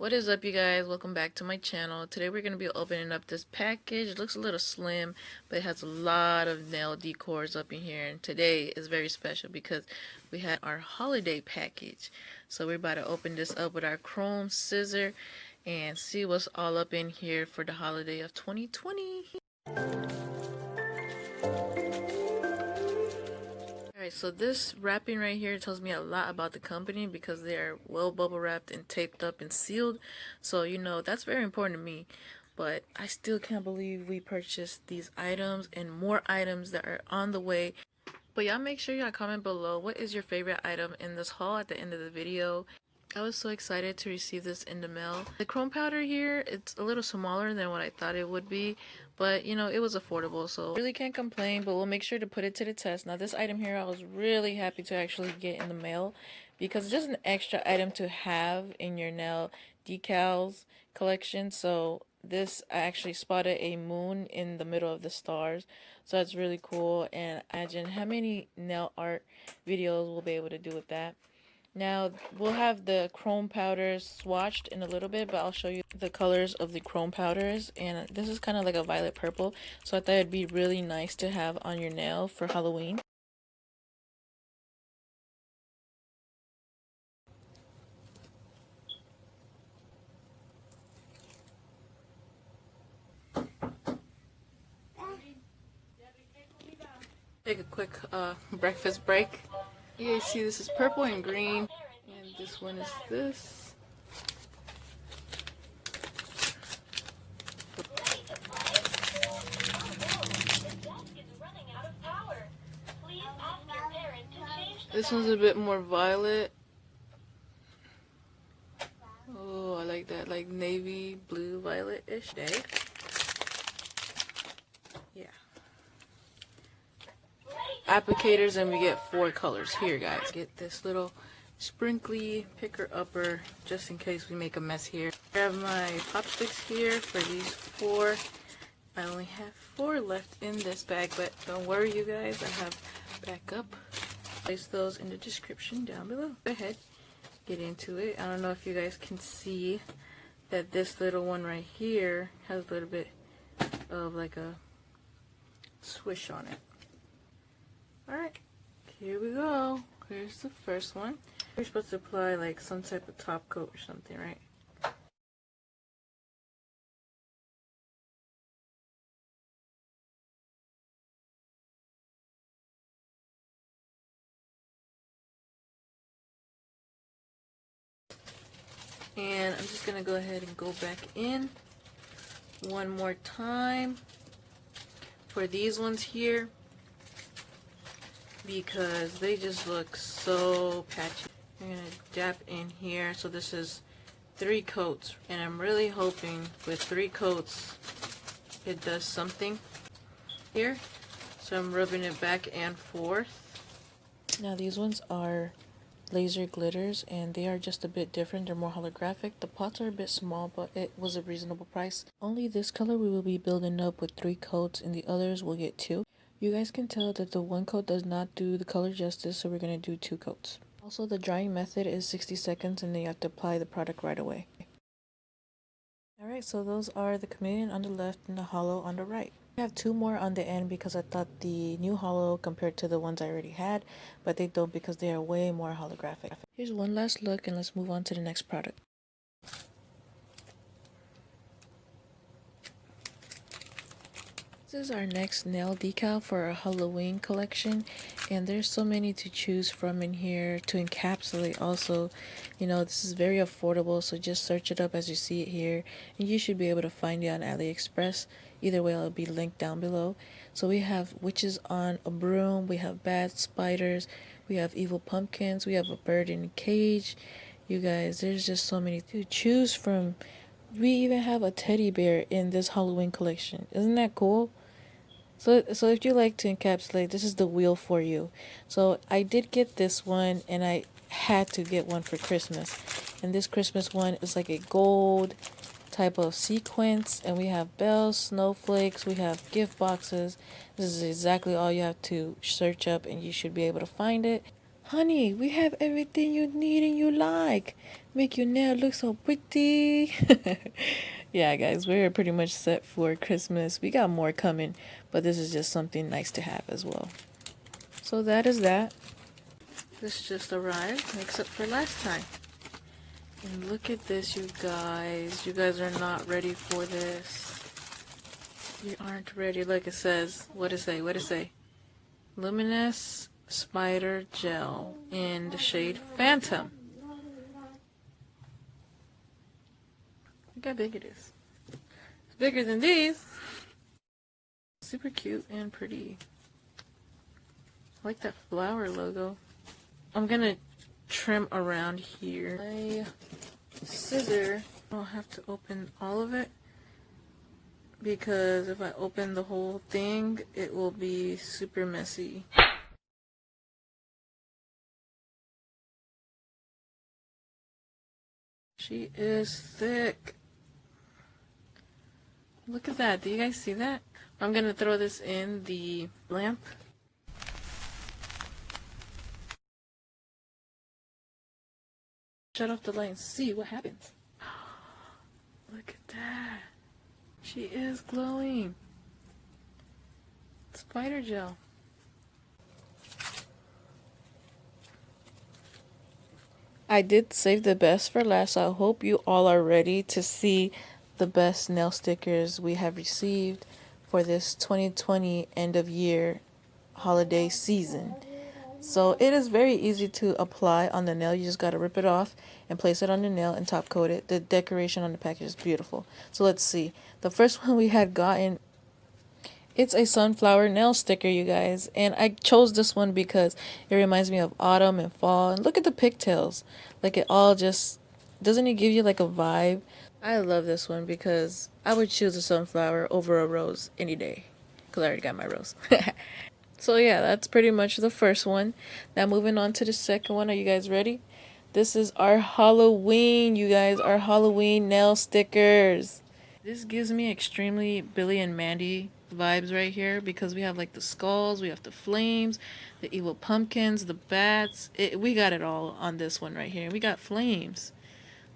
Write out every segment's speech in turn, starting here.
What is up, you guys? Welcome back to my channel. Today we're going to be opening up this package. It looks a little slim, but it has a lot of nail decors up in here. And today is very special because we had our holiday package. So we're about to open this up with our chrome scissor and see what's all up in here for the holiday of 2020. Alright, so this wrapping right here tells me a lot about the company because they are well bubble wrapped and taped up and sealed. So, you know, that's very important to me. But I still can't believe we purchased these items and more items that are on the way. But y'all make sure y'all comment below what is your favorite item in this haul at the end of the video. I was so excited to receive this in the mail. The chrome powder here, it's a little smaller than what I thought it would be, but you know, it was affordable, so really can't complain, but we'll make sure to put it to the test. Now this item here, I was really happy to actually get in the mail because it's just an extra item to have in your nail decals collection. So this, I actually spotted a moon in the middle of the stars, so that's really cool. And imagine how many nail art videos we'll be able to do with that. Now, we'll have the chrome powders swatched in a little bit, but I'll show you the colors of the chrome powders. And this is kind of like a violet purple, so I thought it'd be really nice to have on your nail for Halloween. Take a quick breakfast break. You guys see this is purple and green, and this one is this. This one's a bit more violet. Oh, I like that, like navy blue violet-ish day. Yeah. Applicators, and we get 4 colors here, guys. Get this little sprinkly picker upper just in case we make a mess here. I have my pop sticks here for these 4. I only have 4 left in this bag, but don't worry, you guys, I have backup. Place those in the description down below. Go ahead, get into it. I don't know if you guys can see that this little one right here has a little bit of like a swish on it. Alright, here we go. Here's the first one. You're supposed to apply like some type of top coat or something, right? And I'm just going to go ahead and go back in one more time for these ones here because they just look so patchy. I'm going to dab in here. So this is 3 coats, and I'm really hoping with 3 coats it does something here. So I'm rubbing it back and forth. Now these ones are laser glitters, and they are just a bit different. They're more holographic. The pots are a bit small, but it was a reasonable price. Only this color we will be building up with 3 coats, and the others will get 2. You guys can tell that the 1 coat does not do the color justice, so we're going to do 2 coats. Also, the drying method is 60 seconds, and then you have to apply the product right away. Alright, so those are the chameleon on the left and the hollow on the right. I have 2 more on the end because I thought the new hollow compared to the ones I already had, but they don't because they are way more holographic. Here's one last look, and let's move on to the next product. This is our next nail decal for our Halloween collection, and there's so many to choose from in here to encapsulate. Also, you know, this is very affordable, so just search it up as you see it here, and you should be able to find it on Aliexpress. Either way, it'll be linked down below. So we have witches on a broom, we have bad spiders, we have evil pumpkins, we have a bird in a cage. You guys, there's just so many to choose from. We even have a teddy bear in this Halloween collection. Isn't that cool? So if you like to encapsulate, this is the wheel for you. So I did get this one, and I had to get one for Christmas. And this Christmas one is like a gold type of sequence, and we have bells, snowflakes, we have gift boxes. This is exactly all you have to search up, and you should be able to find it. Honey, we have everything you need and you like. Make your nail look so pretty. Yeah, guys, we're pretty much set for Christmas. We got more coming, but this is just something nice to have as well. So that is that. This just arrived, makes up for last time. And look at this, you guys. You guys are not ready for this. You aren't ready. Like it says, what does it say? What does it say? Luminous Spider Gel in the shade Phantom. Look how big it is. It's bigger than these. Super cute and pretty. I like that flower logo. I'm gonna trim around here. My scissor, I'll have to open all of it because if I open the whole thing, it will be super messy. She is thick. Look at that. Do you guys see that? I'm gonna throw this in the lamp. Shut off the light and see what happens. Look at that. She is glowing. Spider gel. I did save the best for last, so I hope you all are ready to see the best nail stickers we have received for this 2020 end of year holiday season. So it is very easy to apply on the nail. You just got to rip it off and place it on your nail and top coat it. The decoration on the package is beautiful. So let's see. The first one we had gotten, it's a sunflower nail sticker, you guys. And I chose this one because it reminds me of autumn and fall. And look at the pigtails. Like it all just, doesn't it give you like a vibe? I love this one because I would choose a sunflower over a rose any day. Because I already got my rose. So yeah, that's pretty much the first one. Now moving on to the second one. Are you guys ready? This is our Halloween, you guys. Our Halloween nail stickers. This gives me extremely Billy and Mandy vibes right here because we have like the skulls, we have the flames, the evil pumpkins, the bats. We got it all on this one right here. We got flames.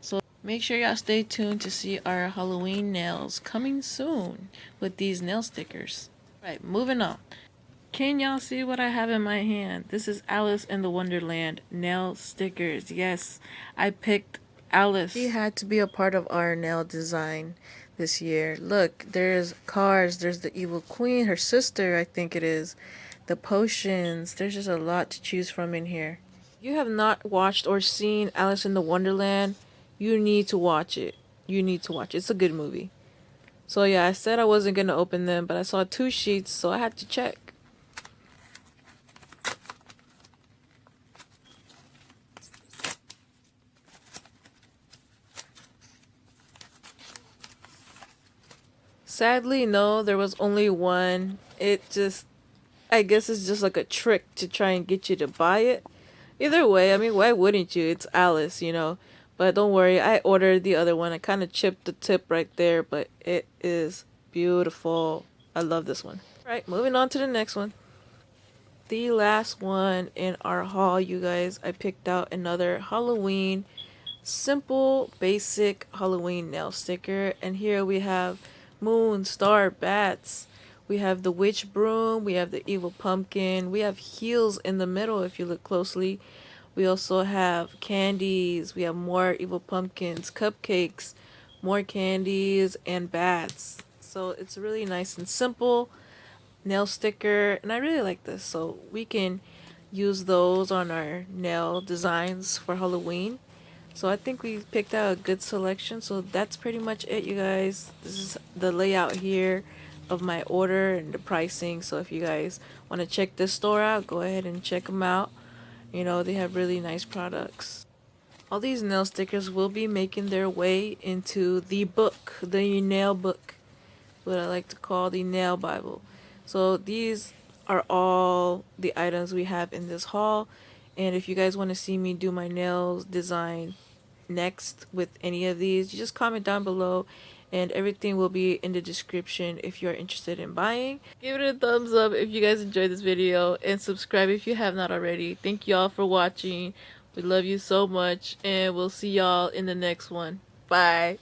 So make sure y'all stay tuned to see our Halloween nails coming soon with these nail stickers. Right, moving on. Can y'all see what I have in my hand? This is Alice in the Wonderland nail stickers. Yes, I picked Alice. She had to be a part of our nail design this year. Look, there's cars, there's the evil queen, her sister, I think it is, the potions. There's just a lot to choose from in here. If you have not watched or seen Alice in the Wonderland, you need to watch it. You need to watch it. It's a good movie. So yeah, I said I wasn't going to open them, but I saw 2 sheets, so I had to check. Sadly, no, there was only one. I guess it's just like a trick to try and get you to buy it. Either way, I mean, why wouldn't you? It's Alice, you know. But don't worry, I ordered the other one. I kind of chipped the tip right there, but it is beautiful. I love this one. Right, moving on to the next one. The last one in our haul, you guys, I picked out another Halloween, simple, basic Halloween nail sticker. And here we have moon, star, bats. We have the witch broom. We have the evil pumpkin. We have heels in the middle if you look closely. We also have candies. We have more evil pumpkins, cupcakes, more candies, and bats. So it's really nice and simple nail sticker, and I really like this. So we can use those on our nail designs for Halloween. So I think we picked out a good selection. So that's pretty much it, you guys. This is the layout here of my order and the pricing. So if you guys want to check this store out, go ahead and check them out. You know, they have really nice products. All these nail stickers will be making their way into the book, the nail book, what I like to call the nail Bible. So these are all the items we have in this haul. And if you guys want to see me do my nails design next with any of these, you just comment down below and everything will be in the description if you're interested in buying. Give it a thumbs up if you guys enjoyed this video, and subscribe if you have not already. Thank y'all for watching. We love you so much, and we'll see y'all in the next one. Bye.